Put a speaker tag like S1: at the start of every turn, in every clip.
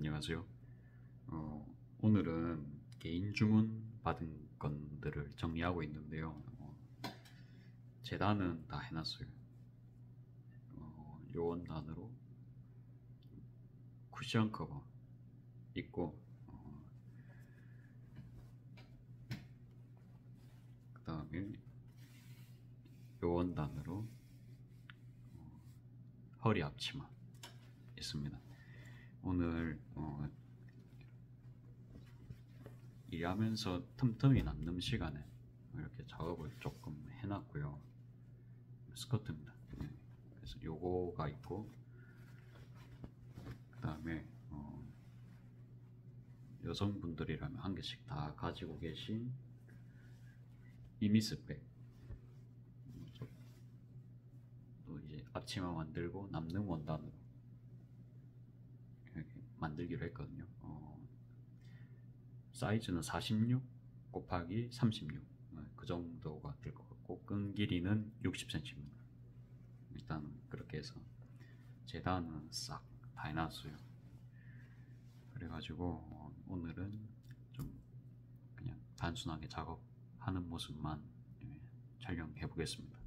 S1: 안녕하세요. 오늘은 개인 주문 받은 건들을 정리하고 있는데요. 재단은 다 해놨어요. 요원단으로 쿠션 커버 있고, 그 다음에 요원단으로 허리 앞치마 있습니다. 오늘 일하면서 틈틈이 남는 시간에 이렇게 작업을 조금 해놨고요. 스커트입니다. 그래서 요거가 있고, 그 다음에 여성분들이라면 한 개씩 다 가지고 계신 이미스백, 또 이제 앞치마 만들고 남는 원단으로 이렇게 만들기로 했거든요. 사이즈는 46 곱하기 36, 그 정도가 될 것 같고, 끈 길이는 60cm입니다. 일단 그렇게 해서 재단은 싹 다 해놨어요. 그래가지고 오늘은 좀 그냥 단순하게 작업하는 모습만 촬영해 보겠습니다.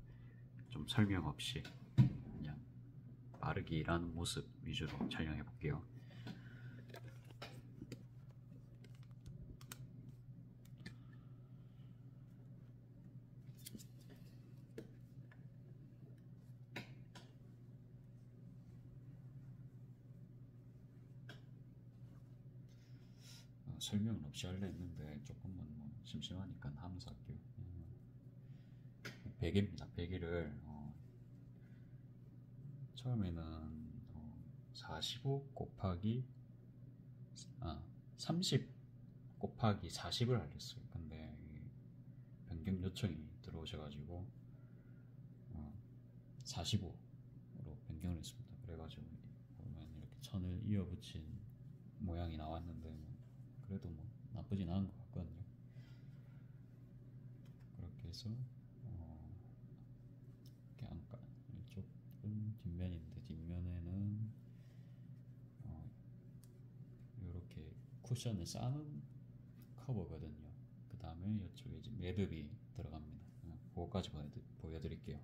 S1: 좀 설명 없이 그냥 빠르게 일하는 모습 위주로 촬영해 볼게요. 설명은 없이 하려 했는데 조금만 심심하니까 하면서 할게요. 베개입니다. 베개를 처음에는 45 곱하기 30 곱하기 40을 하려 했어요. 근데 변경 요청이 들어오셔가지고 45로 변경을 했습니다. 그래가지고 보면 이렇게 천을 이어붙인 모양이 나왔는데 그래도 나쁘진 않은 것 같거든요. 그렇게 해서 이렇게 안가, 이쪽은 뒷면인데 뒷면에는 이렇게 쿠션을 싸는 커버거든요. 그 다음에 이쪽에 이제 매듭이 들어갑니다. 그거까지 보여드릴게요.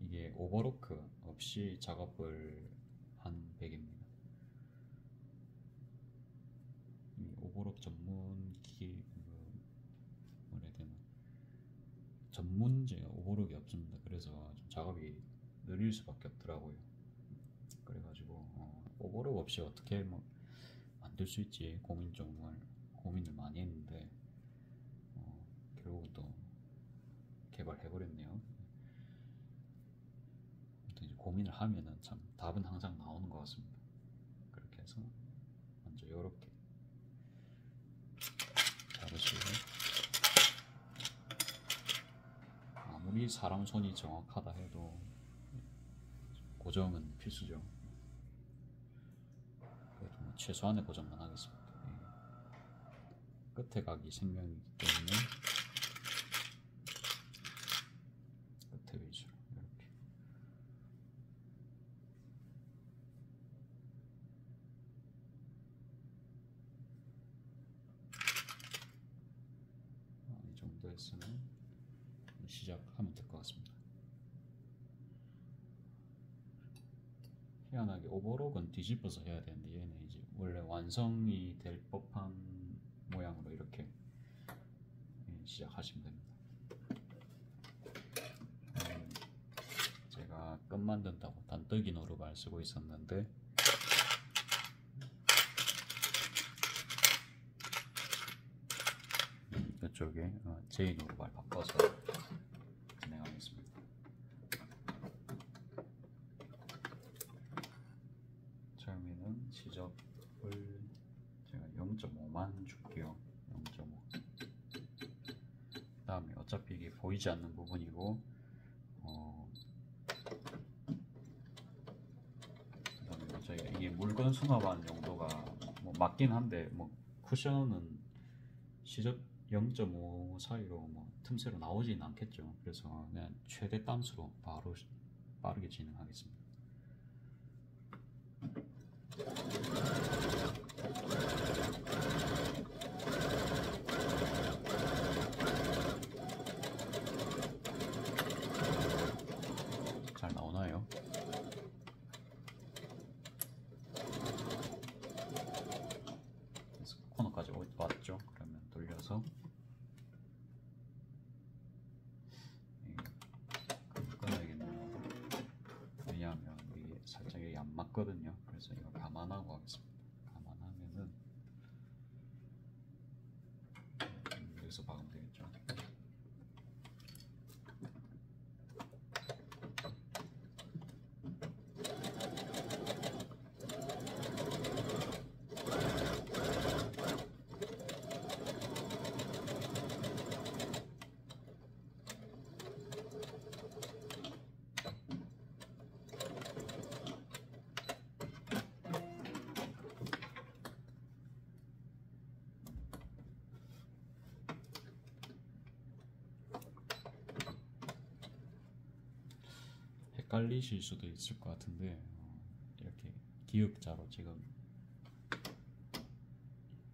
S1: 이게 오버로크 없이 작업을 한 베개입니다. 오버록 전문 기기, 뭐라 해야 되나, 전문제 오버록이 없습니다. 그래서 좀 작업이 느릴 수밖에 없더라고요. 그래가지고 오버록 없이 어떻게 만들 수 있지 고민을 많이 했는데 결국은 또 개발해버렸네요. 이제 고민을 하면은 참 답은 항상 나오는 것 같습니다. 그렇게 해서 먼저 이렇게 잡으시고, 아무리 사람 손이 정확하다 해도 고정은 필수죠. 그래도 최소한의 고정만 하겠습니다. 끝에 각이 생명이기 때문에 끝에 위주로 이렇게. 이 정도 했으면 시작하면 될 것 같습니다. 희한하게 오버록은 뒤집어서 해야 되는데 얘는 이제 원래 완성이 될 법한 모양으로 이렇게 시작하시면 됩니다. 제가 끈 만든다고 단뜨기 노루발 쓰고 있었는데 이쪽에 제이 노루발 바꿔서 진행하겠습니다. 처음에는 지적을 제가 0.5만 줄게요. 0.5. 그 다음에 어차피 이게 보이지 않는 부분이고, 그 다음에 저희가 이게 물건 수납한 용도가 맞긴 한데 쿠션은 시접 0.5 사이로 틈새로 나오지는 않겠죠. 그래서 그냥 최대 땀수로 바로 빠르게 진행하겠습니다. 없거든요. 그래서 이거 감안하고 하겠습니다. 감안하면은 여기서 박으면 되겠죠. 헷갈리실 수도 있을 것 같은데 이렇게 기역자로 지금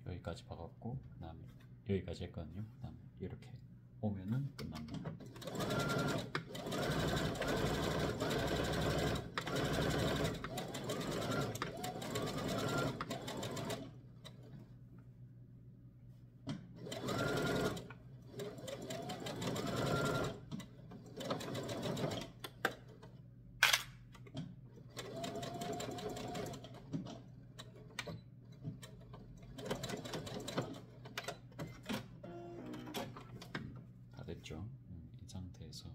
S1: 여기까지 박았고 그 다음에 여기까지 했거든요. 그 다음에 이렇게 오면은 끝납니다. 됐죠? 이 상태에서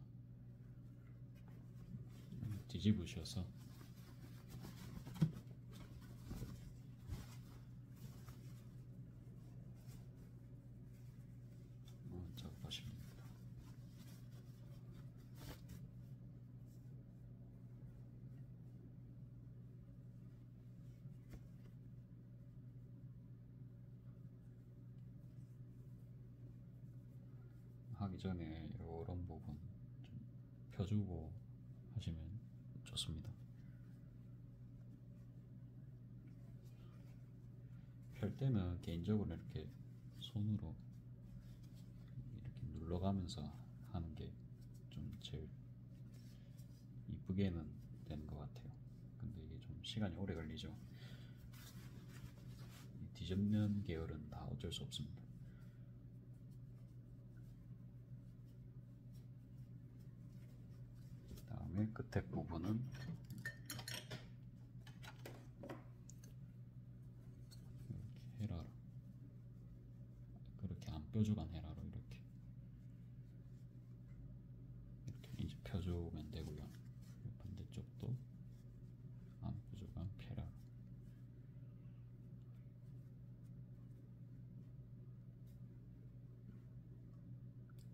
S1: 뒤집으셔서 작업하시면 됩니다. 하기 전에 이런 부분 좀 펴주고 하시면 좋습니다. 펼 때는 개인적으로 이렇게 손으로 이렇게 눌러가면서 하는 게 좀 제일 이쁘게는 되는 것 같아요. 근데 이게 좀 시간이 오래 걸리죠. 뒤집는 계열은 다 어쩔 수 없습니다. 다음에 끝에 부분은 이렇게 헤라로, 그렇게 안 뾰족한 헤라로 이렇게 이제 펴주면 되고요. 반대쪽도 안 뾰족한 헤라로.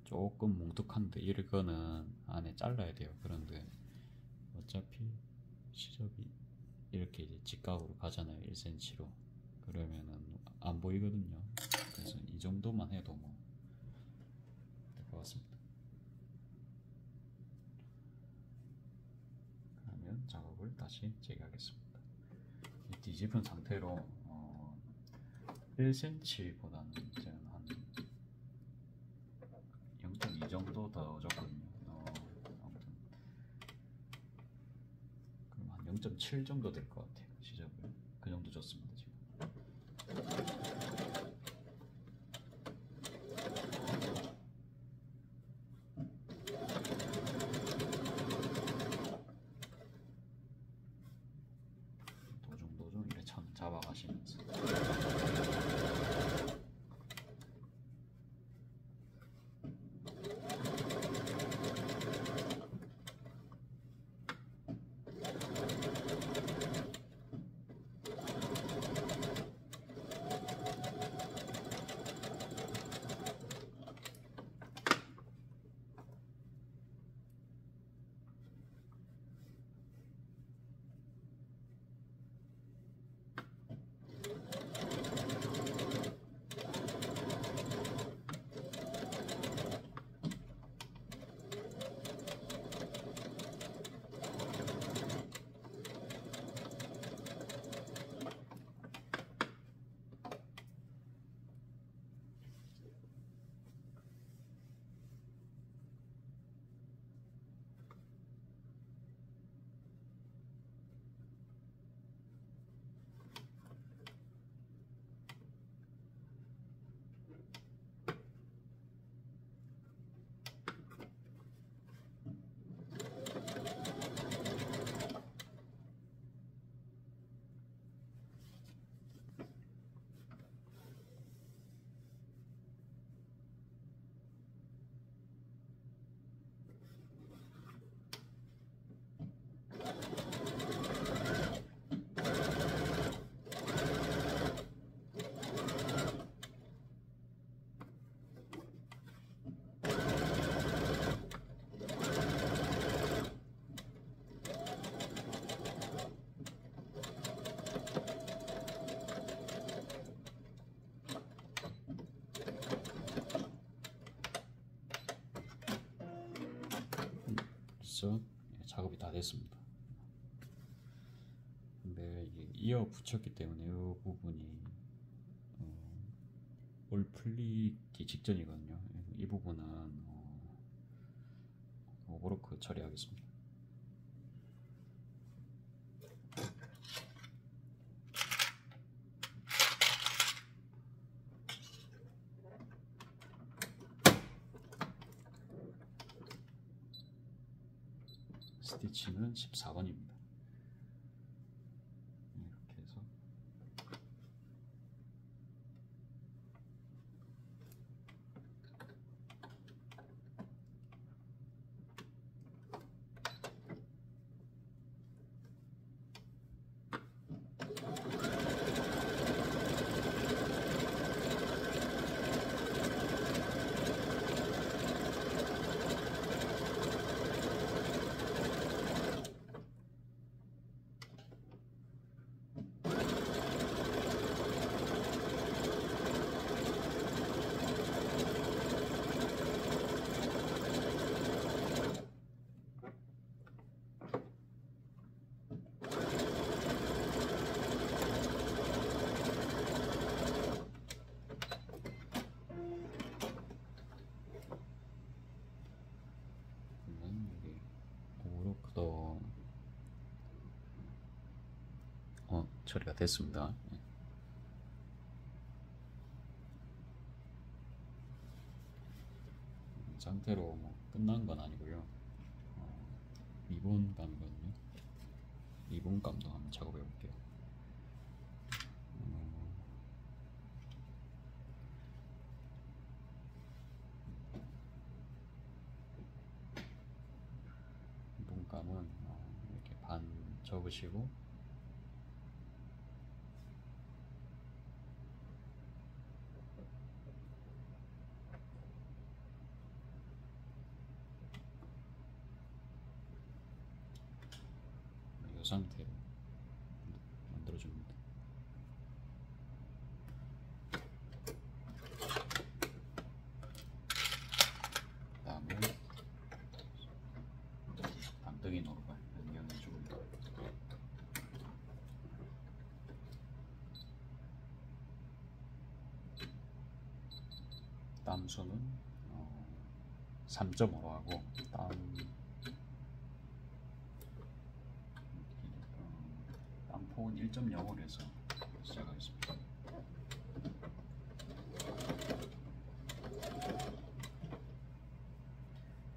S1: 조금 뭉툭한데 이거는 안에 잘라야 돼요. 그런데 어차피 시접이 이렇게 이제 직각으로 가잖아요. 1cm로. 그러면은 안 보이거든요. 그래서 이 정도만 해도 뭐 될 것 같습니다. 그러면 작업을 다시 재개하겠습니다. 뒤집은 상태로 1cm보다는 저는 한 0.2 정도 더 줬거든요. 아무튼 그럼 한 0.7 정도 될 것 같아요. 시접을 그 정도 줬습니다. 지금. 도중도중 이렇게 잡아가시면서 해서 작업이 다 됐습니다. 근데 이게 이어 붙였기 때문에 이 부분이 올 풀리기 직전이거든요. 이 부분은 오버로크 처리하겠습니다. 스티치는 14번입니다. 이렇게 해서 오버로크도 처리가 됐습니다. 이 상태로 뭐 끝난 건 아니고요. 리본감이거든요. 리본감도 한번 작업해 볼게요. 리본감은 이렇게 반 접으시고 이 상태로 만들어줍니다. 그 다음에 반등이 노루발 연결해줍니다. 땀수는 3.5로 하고 땀폭은 1.0으로 해서 시작하겠습니다.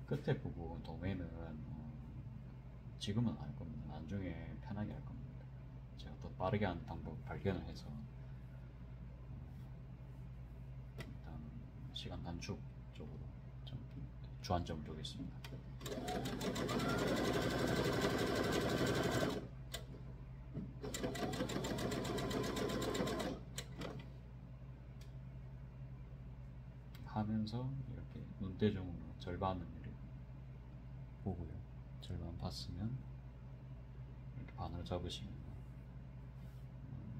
S1: 끝에 부분 도매는 지금은 안 할 겁니다. 나중에 편하게 할 겁니다. 제가 더 빠르게 하는 방법 발견을 해서 일단 시간 단축 쪽으로 좀 주안점을 두겠습니다. 하면서 이렇게 눈대중으로 절반을 이렇게 보고요. 절반 봤으면 이렇게 반으로 잡으시면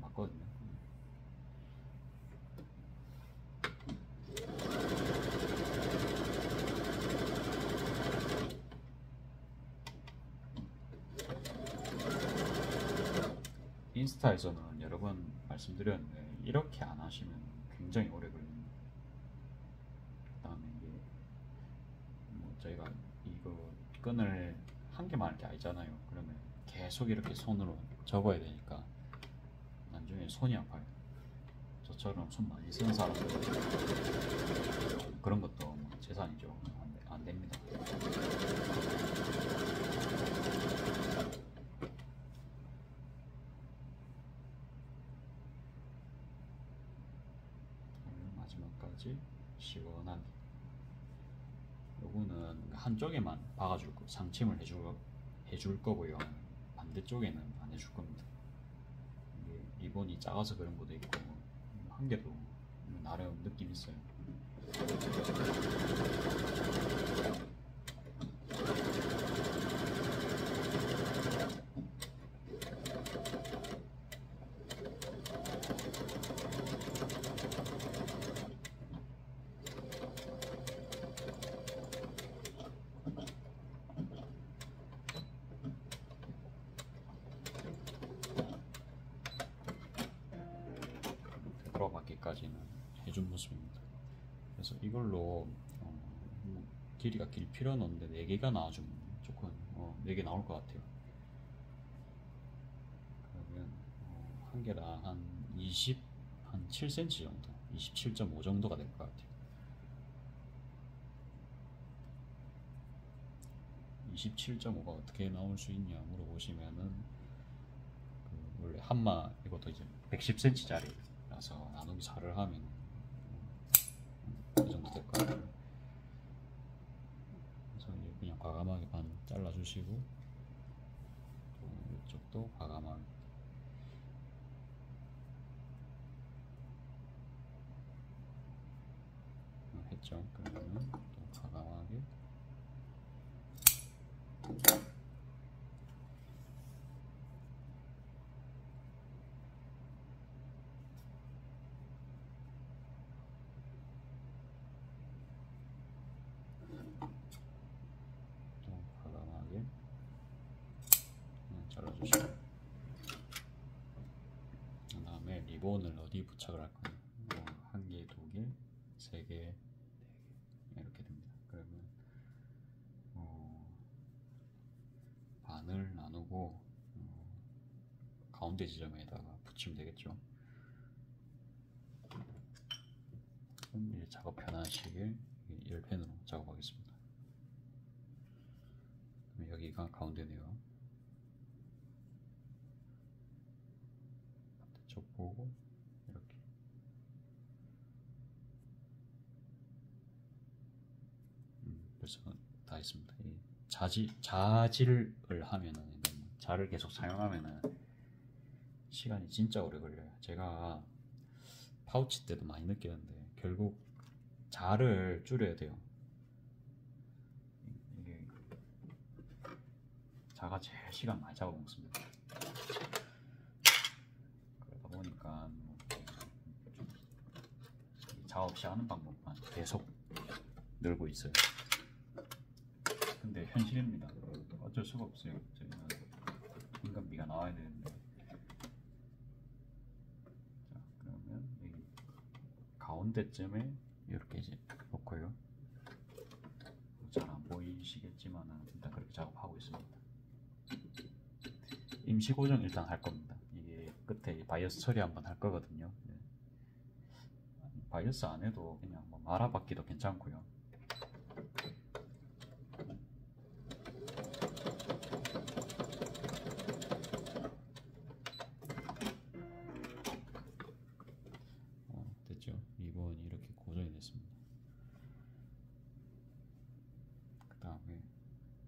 S1: 맞거든요. 인스타에서는 여러 번 말씀드렸는데 이렇게 안 하시면 굉장히 오래 걸립니다. 그 다음에 이게 뭐 저희가 이거 끈을 한 개만 할 게 아니잖아요. 그러면 계속 이렇게 손으로 접어야 되니까 나중에 손이 아파요. 저처럼 손 많이 쓰는 사람들 그런 것도 뭐 재산이죠. 안 됩니다. 마지막까지 시원하게. 요거는 한쪽에만 박아줄 거, 상침을 해줄 거고요. 반대쪽에는 안 해줄 겁니다. 이게 리본이 작아서 그런 것도 있고 한 개도 나름 느낌 있어요. 돌아받기까지는 해준 모습입니다. 그래서 이걸로 뭐 길이가 길 필요는 없는데 4개가 나와주면 조금 4개 나올 것 같아요. 그러면 한 개당 한 7cm 정도, 27.5 정도가 될 것 같아요. 27.5가 어떻게 나올 수 있냐 물어보시면은 원래 한마 이것도 이제 110cm짜리라서 나누기 4를 하면 이 정도 될 것 같아요. 그래서 이제 그냥 과감하게 반 잘라주시고 이쪽도 과감하게 했죠. 그러면 또 과감하게 잘라주시고, 그 다음에 리본을 어디 부착을 할 거냐, 1개, 2개, 3개, 4개 이렇게 됩니다. 그러면 반을 나누고 가운데 지점에다가 붙이면 되겠죠. 그럼 작업 편하시게 10펜으로 작업하겠습니다. 그럼 여기가 가운데네요. 반대쪽 보고 이렇게 벌써 다 했습니다. 자질을 하면은, 자를 계속 사용하면은 시간이 진짜 오래 걸려요. 제가 파우치 때도 많이 느끼는데 결국 자를 줄여야 돼요. 이게 자가 제일 시간 많이 잡아먹습니다. 그러다 보니까 자 없이 하는 방법만 계속 늘고 있어요. 근데 현실입니다. 어쩔 수가 없어요. 저희는 인건비가 나와야 되는데. 자, 그러면 여기 가운데쯤에 이렇게 이제 놓고요. 잘 안 보이시겠지만은 일단 그렇게 작업하고 있습니다. 임시 고정 일단 할 겁니다. 이게 끝에 바이어스 처리 한번 할 거거든요. 바이어스 안 해도 그냥 뭐 말아받기도 괜찮고요. 됐죠? 리본이 이렇게 고정이 됐습니다. 그 다음에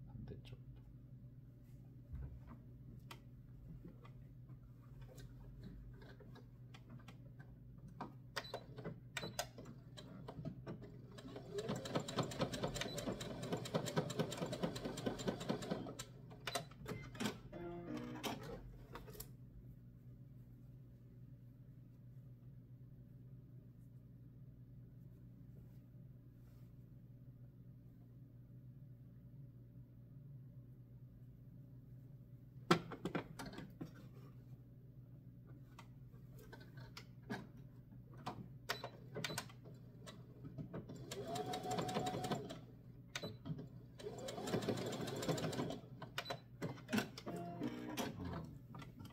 S1: 반대쪽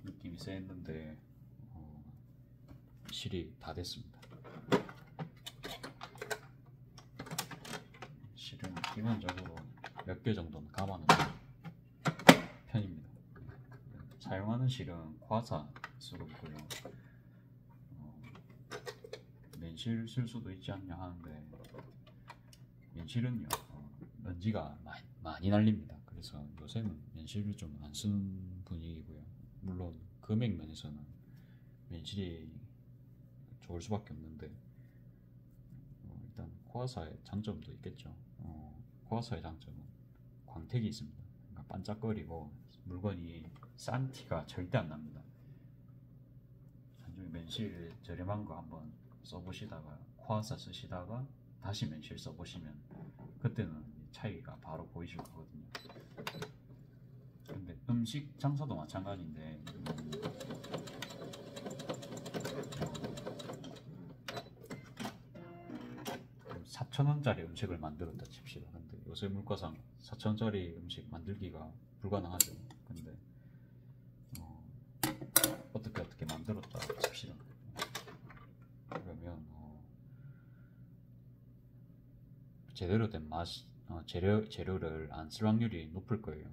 S1: 느낌이 쎄했는데 실이 다 됐습니다. 실은 기본적으로 몇 개 정도는 감아놓는 편입니다. 사용하는 실은 과사 쓰고 있고요. 맨실 쓸 수도 있지 않냐 하는데, 맨실은요 먼지가 많이 날립니다. 그래서 요새는 맨실을 좀 안 쓰는 분위기고요. 물론 금액 면에서는 맨실이 좋을 수밖에 없는데, 일단 코아사의 장점도 있겠죠. 코아사의 장점은 광택이 있습니다. 그러니까 반짝거리고 물건이 싼 티가 절대 안 납니다. 나중에 맨실 저렴한 거 한번 써보시다가 코아사 쓰시다가 다시 맨실 써보시면 그때는 차이가 바로 보이실 거거든요. 근데 음식 장사도 마찬가지인데, 4,000원짜리 음식을 만들었다 칩시다. 근데 요새 물가상 4,000원짜리 음식 만들기가 불가능하죠. 근데 어떻게 만들었다 칩시다. 그러면 제대로 된 맛, 재료를 안 쓸 확률이 높을 거예요.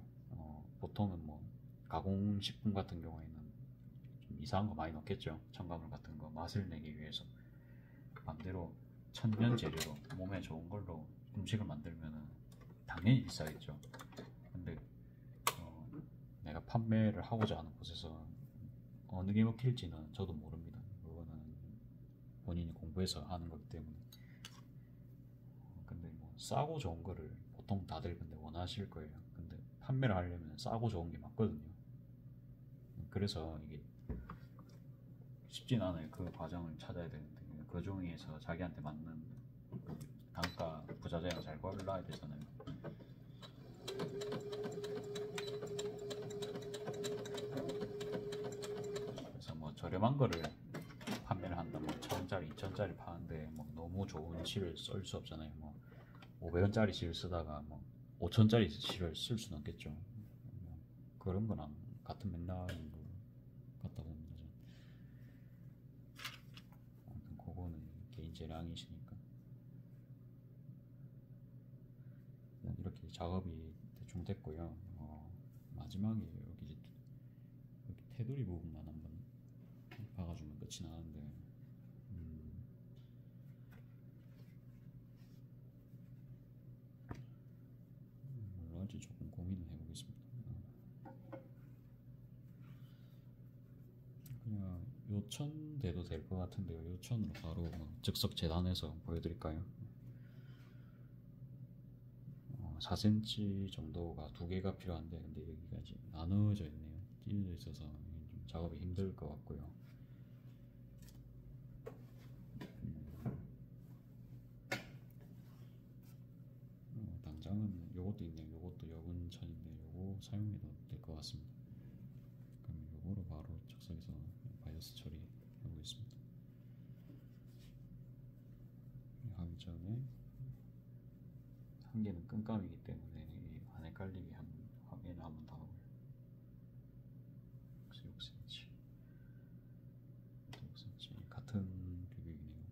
S1: 보통은 뭐 가공식품 같은 경우에는 좀 이상한 거 많이 넣겠죠. 첨가물 같은 거 맛을 내기 위해서. 반대로 천연 재료로 몸에 좋은 걸로 음식을 만들면 당연히 비싸겠죠. 근데 내가 판매를 하고자 하는 곳에서 어느 게 먹힐지는 저도 모릅니다. 그거는 본인이 공부해서 하는 거기 때문에. 근데 뭐 싸고 좋은 거를 보통 다들 근데 원하실 거예요. 근데 판매를 하려면 싸고 좋은 게 맞거든요. 그래서 이게 쉽진 않아요. 그 과정을 찾아야 되는데 그 중에서 자기한테 맞는 단가 부자재를 잘 골라야 되잖아요. 그래서 뭐 저렴한 거를 판매를 한다, 뭐 1,000원짜리, 2,000원짜리 파는데 뭐 너무 좋은 실을 쓸 수 없잖아요. 뭐 500원짜리 실을 쓰다가 뭐 5,000원짜리 실을 쓸 수는 없겠죠. 뭐 그런 거랑 같은 맥락인 거 같다 봅니다. 아무튼 그거는 개인 재량이시니까. 이렇게 작업이 대충 됐고요. 마지막에 여기 테두리 부분만 한번 박아주면 끝이 나는데, 뭘로 할지 조금 고민을 해보겠습니다. 그냥 요천 돼도 될 것 같은데요. 요천으로 바로 즉석 재단해서 보여드릴까요? 4cm 정도가 두 개가 필요한데, 근데 여기가 이제 나눠져 있네요. 찢어져 있어서 좀 작업이 힘들 것 같고요. 당장은 요것도 있네요. 요것도 여분 천인데 요거 사용해도 될 것 같습니다. 그럼 요거로 바로 즉석에서 바이오스 처리해보겠습니다. 하기 전에 한 개는 끈감이기 때문에 안 헷갈리게 얘는 한번 더 6cm, 6cm 같은 규격이네요.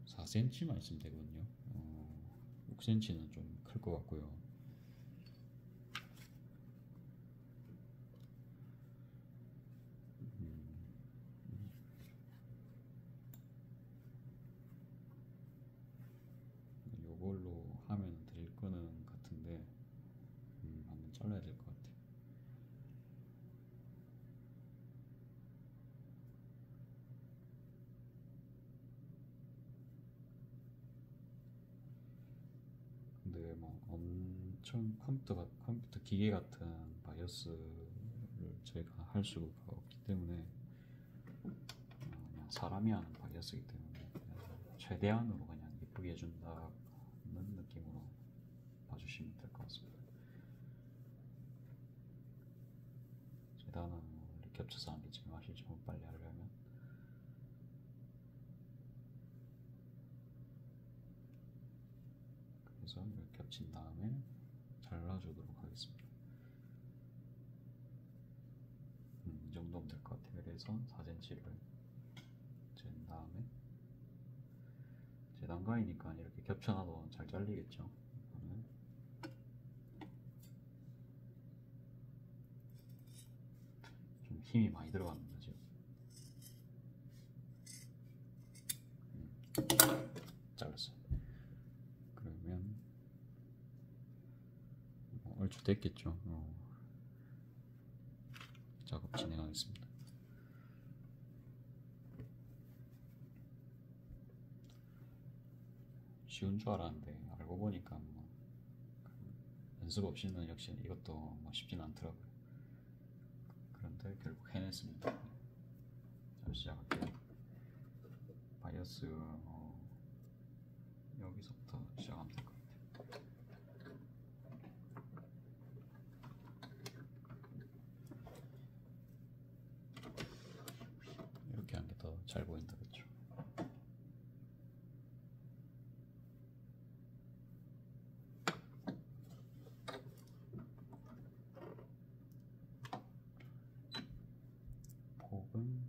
S1: 4cm만 있으면 되거든요. 6cm는 좀 클 것 같고요. 요걸로 하면 될 거는 같은데, 한번 잘라야 될 것 같아요. 근데 뭐 엄청 컴퓨터 기계 같은 바이오스를 저희가 할 수가 없기 때문에 그냥 사람이 하는 바이오스이기 때문에 최대한으로 그냥 예쁘게 해준다는 느낌으로 봐주시면 될 것 같습니다. 재단은 이렇게 겹쳐서 하는 게 지금 하시죠. 빨리 하려면. 그래서 이렇게 겹친 다음에 잘라주도록 하겠습니다. 이 정도면 될 것 같아요. 그래서 4cm를 잰 다음에 재단가이니까 이렇게 겹쳐놔도 잘 잘리겠죠. 좀 힘이 많이 들어가는 거죠. 잘랐어요. 그러면 얼추 됐겠죠. 작업 진행하겠습니다. 쉬운 줄 알았는데 알고 보니까 뭐 연습 없이는 역시 이것도 뭐 쉽진 않더라고요. 그런데 결국 해냈습니다. 자, 시작할게요. 바이오스 여기서부터 시작하면 될 것 같아요. 잘 보인다, 그쵸? 폭은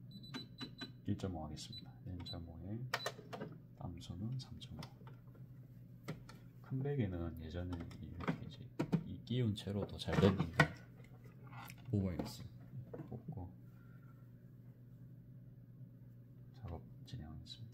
S1: 1.5 하겠습니다. N.5에 담수는 3.5. 큰 베개는 예전에 이렇게 이제 이 끼운 채로 더 잘 됐는데 뽑아야겠어요. 뽑고 작업 진행하겠습니다.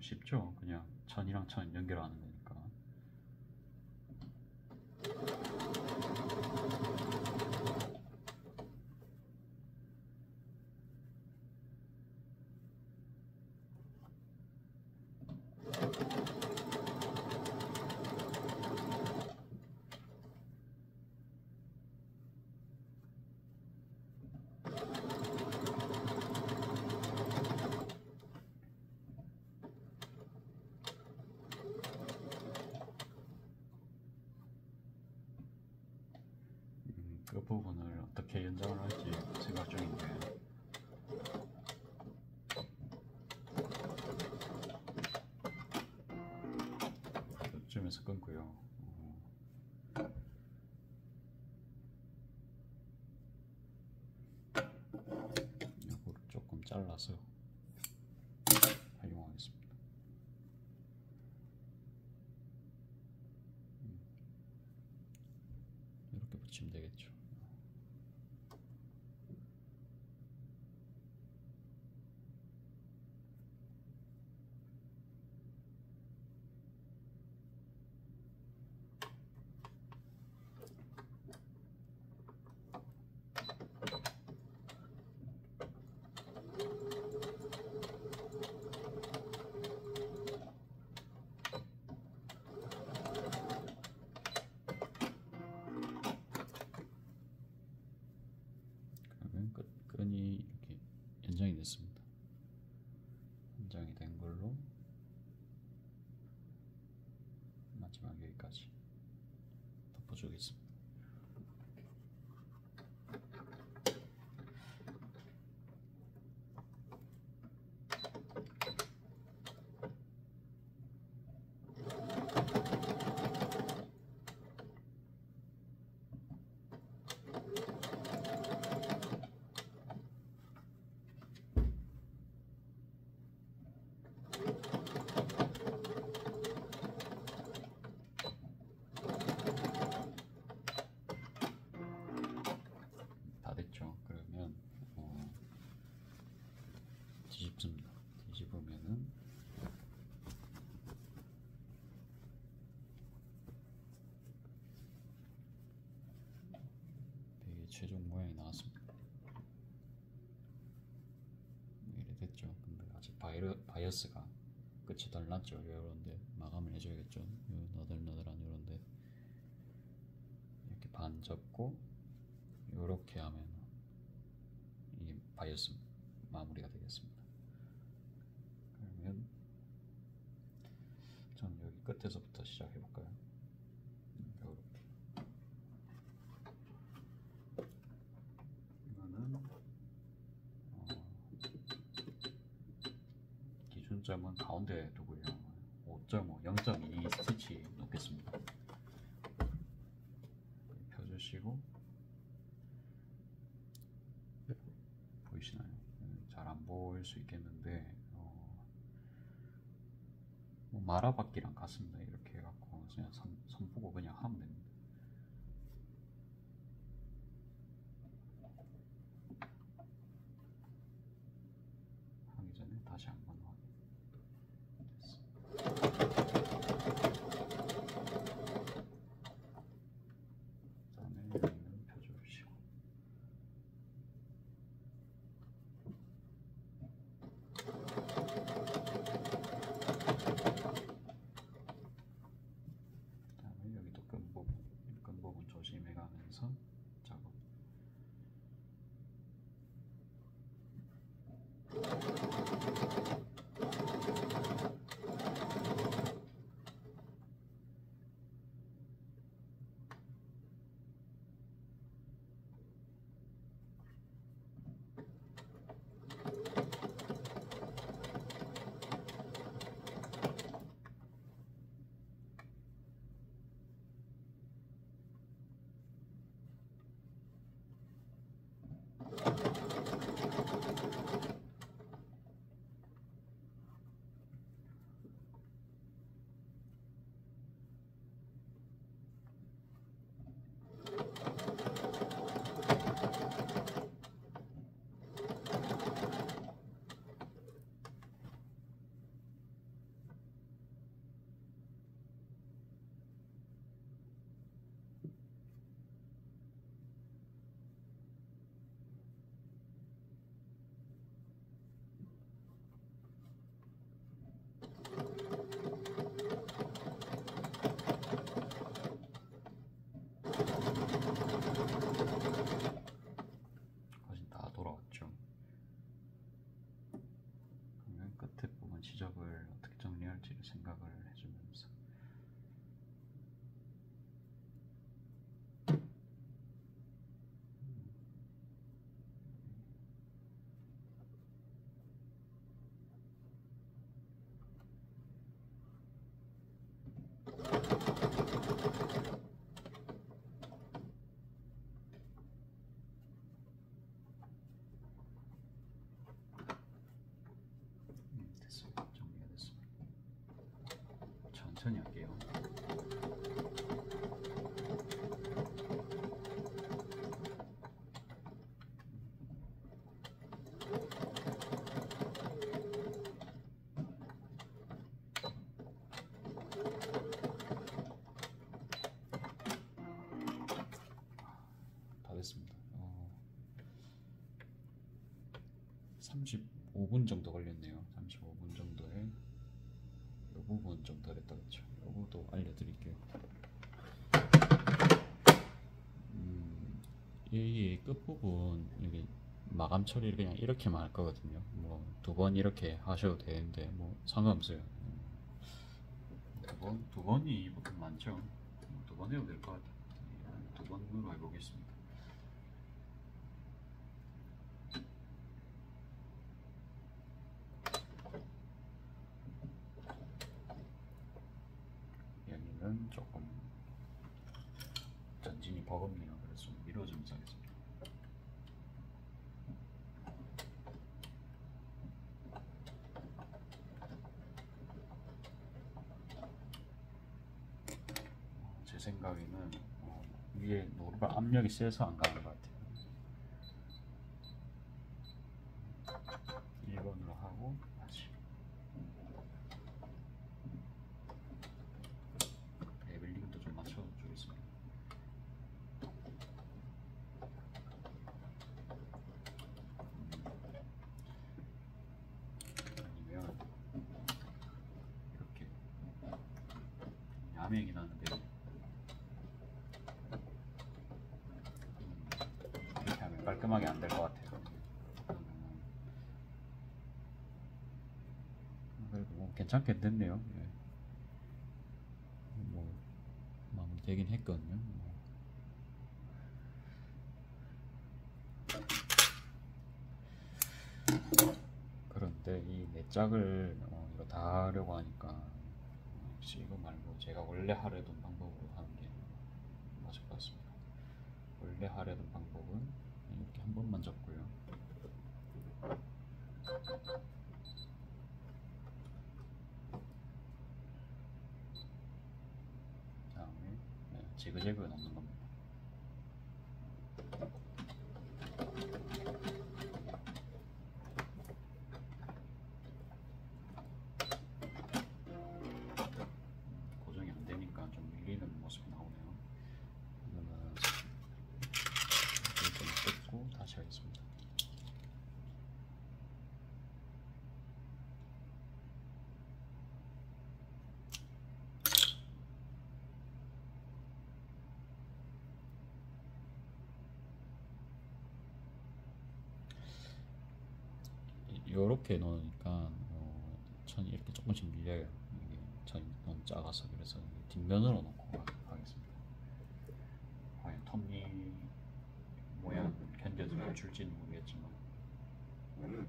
S1: 쉽죠? 그냥 천이랑 천 연결하는 거니까. 그 부분을 어떻게 연장을 할지 생각 중인데, 이쯤에서 끊고요. 이거를 조금 잘라서 활용하겠습니다. 이렇게 붙이면 되겠죠. 끈이 이렇게 연장이 됐습니다. 연장이 된 걸로 마지막 여기까지 덮어주겠습니다. 그러면 뒤집습니다. 뒤집으면은 되게 최종 모양이 나왔습니다. 이래 됐죠. 근데 아직 바이어스가 끝이 덜 났죠. 요런데 마감을 해줘야겠죠. 요 너덜너덜한 요런데 이렇게 반 접고 요렇게 하면 이 바이어스 마무리가 되겠습니다. 그러면 저는 여기 끝에서부터 시작해 볼까요? 이렇게. 이거는 기준점은 가운데 두고요. 5.5, 0.2 스티치 놓겠습니다. 펴주시고, 보이시나요? 잘 안 보일 수 있겠는데 뭐 마라바퀴랑 같습니다. 이렇게 해갖고 그냥 선 보고 그냥 하면 됩니다. 하기 전에 다시 한번 확인. 이용해서 작업. 거진 다 돌아왔죠. 그러면 끝에 부분 지적을 어떻게 정리할지를 생각을 해주면서 됐습니다. 정리가 됐습니다. 천천히 할게요. 다 됐습니다. 35분 정도 걸렸네요. 35분 정도에 이 부분 좀 더 됐다 그렇죠. 이것도 알려드릴게요. 이 끝부분 여기 마감 처리를 그냥 이렇게만 할 거거든요. 뭐 2번 이렇게 하셔도 되는데 뭐 상관없어요. 두 번이 보통 많죠. 2번 해도 될 것 같아요. 2번으로 해보겠습니다. 여기는 조금 전진이 버겁네요. 그래서 좀 밀어주면서 하겠습니다. 제 생각에는 위에 노루가 압력이 세서 안 가는 것 같아요. 1번으로 하고 다시 레벨링도 좀 맞춰주겠습니다. 아니면 이렇게 야맹이 나는데 이렇게 하면 깔끔하게 안 될 것 같아요. 그래도 뭐 괜찮게 됐네요. 예. 뭐 마무리되긴 했거든요. 그런데 이 네 짝을 이거 다 하려고 하니까 혹시 이거 말고 제가 원래 하려던 방법으로 하는 게 맞을 것 같습니다. 원래 하려던 방법은 이렇게 한 번만 접고요. 다음에 지그재그 넣는 겁니다. 고정이 안 되니까 좀 밀리는 모습이 나오네요. 그러면 좀 뜯고 다시 하겠습니다. 요렇게 놓으니까 천이 이렇게 조금씩 밀려요. 이게 천이 너무 작아서. 그래서 뒷면으로 놓고 하겠습니다. 과연 톱니 모양 견뎌줄지는 모르겠지만, 아니면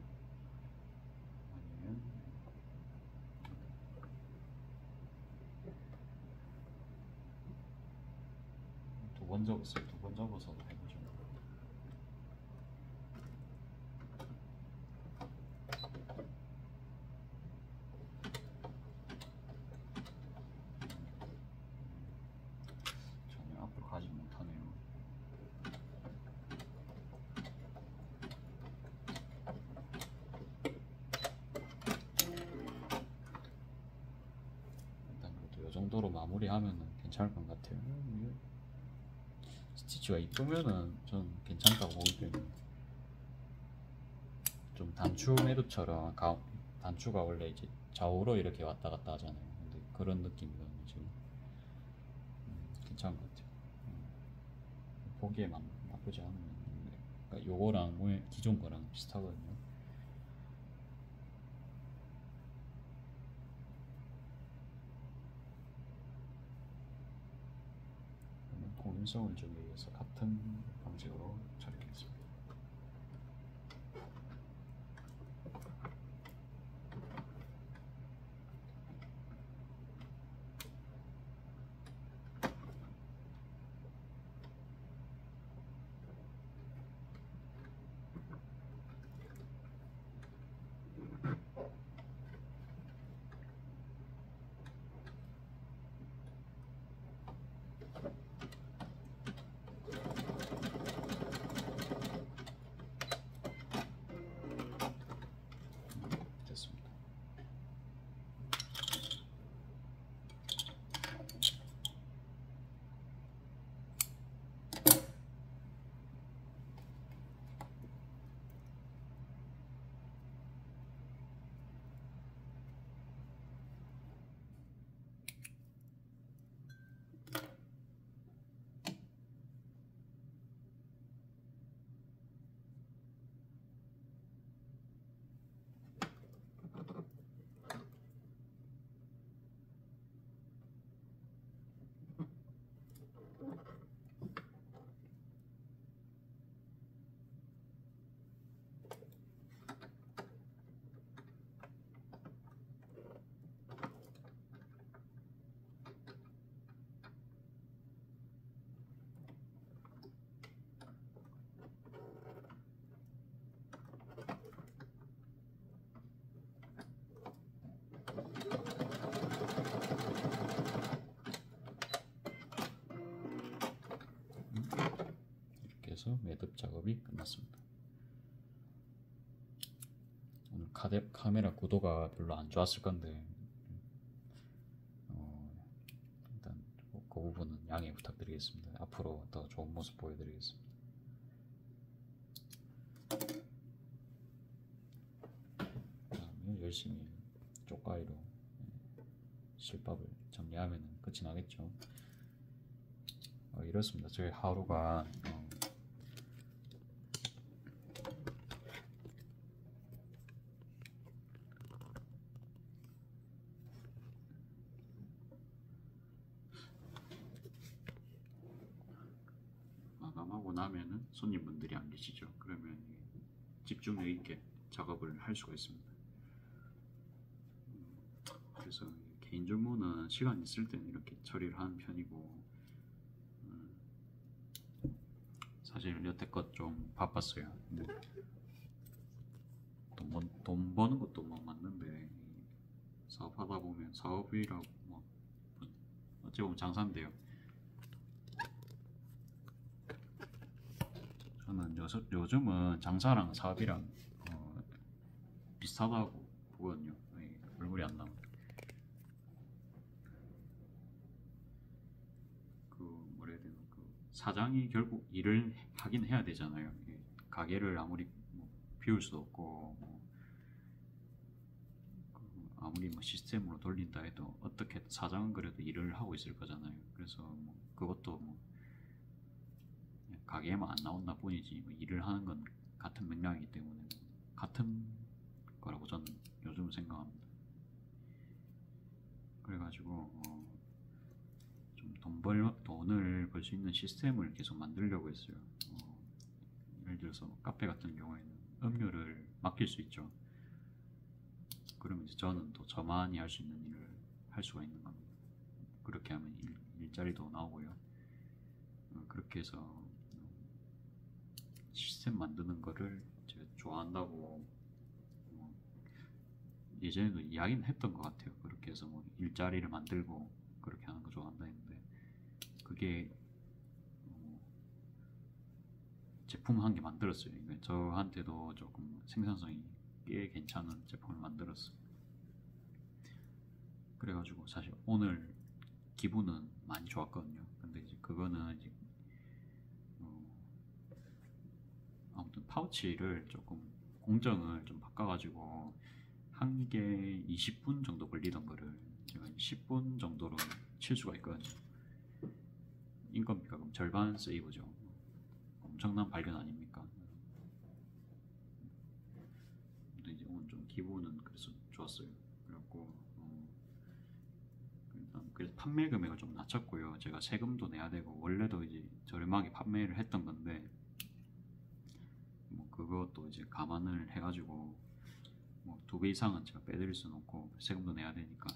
S1: 두 번 접었어요. 두 번 접어서 해보죠. 전혀 앞으로 가지 못하네요. 일단 그래도 이 정도로 마무리하면 괜찮을 것 같아요. 스티치가 이쁘면은 전 괜찮다고 보기 때문에. 좀 단추 매듭처럼 단추가 원래 이제 좌우로 이렇게 왔다 갔다 하잖아요. 근데 그런 느낌이거든요 지금. 괜찮은 것 같아요. 보기에만 나쁘지 않은. 그러니까 요거랑 기존 거랑 비슷하거든요. 그러면 공인성을 주기 위해서 같은 방식으로 처리하겠습니다. 됐습니다. 이렇게 해서 매듭 작업이 끝났습니다. 오늘 카메라 구도가 별로 안 좋았을 건데 일단 그 부분은 양해 부탁드리겠습니다. 앞으로 더 좋은 모습 보여드리겠습니다. 다음에 열심히 쪽가위로 실밥을 정리하면 끝이 나겠죠. 이렇습니다. 저희 하루가 마감하고 나면은 손님분들이 안 계시죠. 그러면 집중력 있게 작업을 할 수가 있습니다. 그래서 개인 정보는 시간 있을 때는 이렇게 처리를 하는 편이고, 사실 여태껏 좀 바빴어요. 돈 버는 것도 뭐 맞는데, 사업하다 보면 사업이라고 뭐 어찌 보면 장사인데요. 저는 요즘은 장사랑 사업이랑 비슷하다고 보거든요. 얼굴이 안 나오고. 뭐라 해야 되나, 사장이 결국 일을 하긴 해야 되잖아요. 가게를 아무리 비울 수도 없고, 아무리 시스템으로 돌린다 해도 어떻게 사장은 그래도 일을 하고 있을 거잖아요. 그래서 그것도 가게에만 안 나온다 뿐이지 일을 하는 건 같은 맥락이기 때문에 같은 거라고 저는 요즘 생각합니다. 그래가지고 좀 돈을 벌 수 있는 시스템을 계속 만들려고 했어요. 예를 들어서 카페 같은 경우에는 음료를 맡길 수 있죠. 그러면 이제 저는 또 저만이 할 수 있는 일을 할 수가 있는 겁니다. 그렇게 하면 일자리도 나오고요. 그렇게 해서 시스템 만드는 거를 제가 좋아한다고 예전에도 이야기는 했던 것 같아요. 그렇게 해서 뭐 일자리를 만들고 그렇게 하는 거 좋아한다 했는데, 그게 제품 한 개 만들었어요. 그러니까 저한테도 조금 생산성이 꽤 괜찮은 제품을 만들었어요. 그래가지고 사실 오늘 기분은 많이 좋았거든요. 근데 이제 그거는 이제 아무튼 파우치를 조금 공정을 좀 바꿔가지고 한 개 20분 정도 걸리던 거를 제가 10분 정도로 칠 수가 있거든요. 인건비가 그럼 절반 세이브죠. 엄청난 발견 아닙니까? 근데 이제 오늘 좀 기분은 그래서 좋았어요. 그래갖고 일단 그래서 판매 금액을 좀 낮췄고요. 제가 세금도 내야 되고 원래도 이제 저렴하게 판매를 했던 건데 뭐 그것도 이제 감안을 해가지고 뭐 2배 이상은 제가 빼드릴 수는 없고 세금도 내야 되니까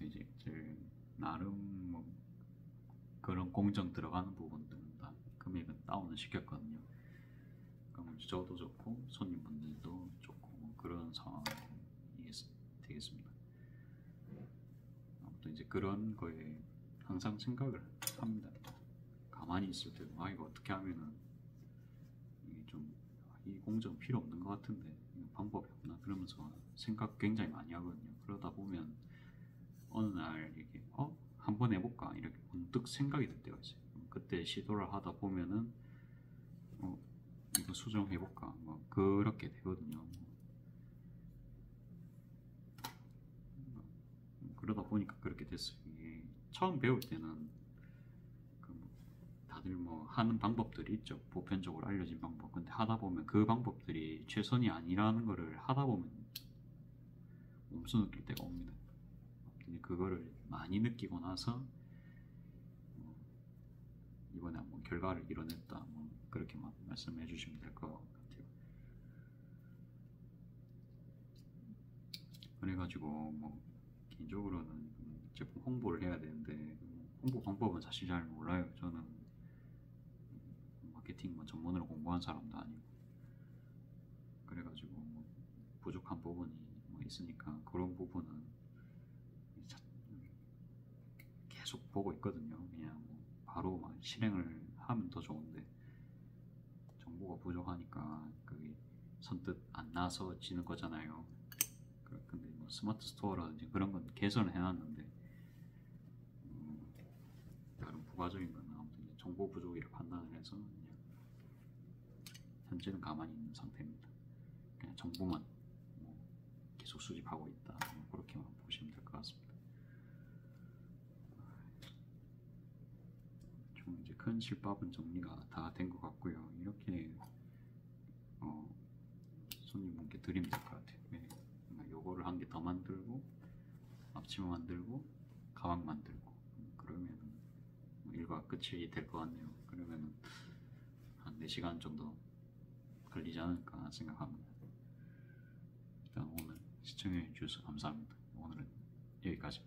S1: 이제 제일 나름 뭐 그런 공정 들어가는 부분들은 다 금액은 다운을 시켰거든요. 그러면 저도 좋고 손님분들도 좋고 뭐 그런 상황이 되겠습니다. 아무튼 이제 그런 거에 항상 생각을 합니다. 가만히 있을 때 이거 어떻게 하면은 이게 좀 이 공정 필요 없는 것 같은데 방법이 없나 그러면서 생각 굉장히 많이 하거든요. 그러다 보면 어느 날 이게 한번 해볼까 이렇게 문득 생각이 들 때가 있어요. 그때 시도를 하다 보면은 이거 수정해볼까 뭐 그렇게 되거든요. 그러다 보니까 그렇게 됐어요. 이게 처음 배울 때는 다들 뭐 하는 방법들이 있죠. 보편적으로 알려진 방법. 근데 하다 보면 그 방법들이 최선이 아니라는 거를 하다 보면 몸소 느낄 때가 옵니다. 그거를 많이 느끼고 나서 이번에 한번 결과를 이뤄냈다 뭐 그렇게만 말씀해 주시면 될 것 같아요. 그래가지고 뭐 개인적으로는 제품 홍보를 해야 되는데 홍보 방법은 사실 잘 몰라요. 저는 마케팅 뭐 전문으로 공부한 사람도 아니고 그래가지고 뭐 부족한 부분이 뭐 있으니까 그런 부분은 계속 보고 있거든요. 그냥 뭐 바로 막 실행을 하면 더 좋은데 정보가 부족하니까 그게 선뜻 안 나서지는 거잖아요. 근데 뭐 스마트 스토어라든지 그런 건 개선을 해놨는데 다른 부가적인 건 아무튼 정보 부족이라 판단을 해서 그냥 현재는 가만히 있는 상태입니다. 그냥 정보만 뭐 계속 수집하고 있다 뭐 그렇게만 보시면 될 것 같습니다. 좀 이제 큰 실밥은 정리가 다 된 것 같고요. 이렇게 손님분께 드리면 될 것 같아요. 요거를 한 개 더 만들고 앞치마 만들고 가방 만들고 그러면 일과 끝이 될 것 같네요. 그러면 한 4시간 정도 걸리지 않을까 생각합니다. 일단 오늘 시청해 주셔서 감사합니다. 오늘은 여기까지.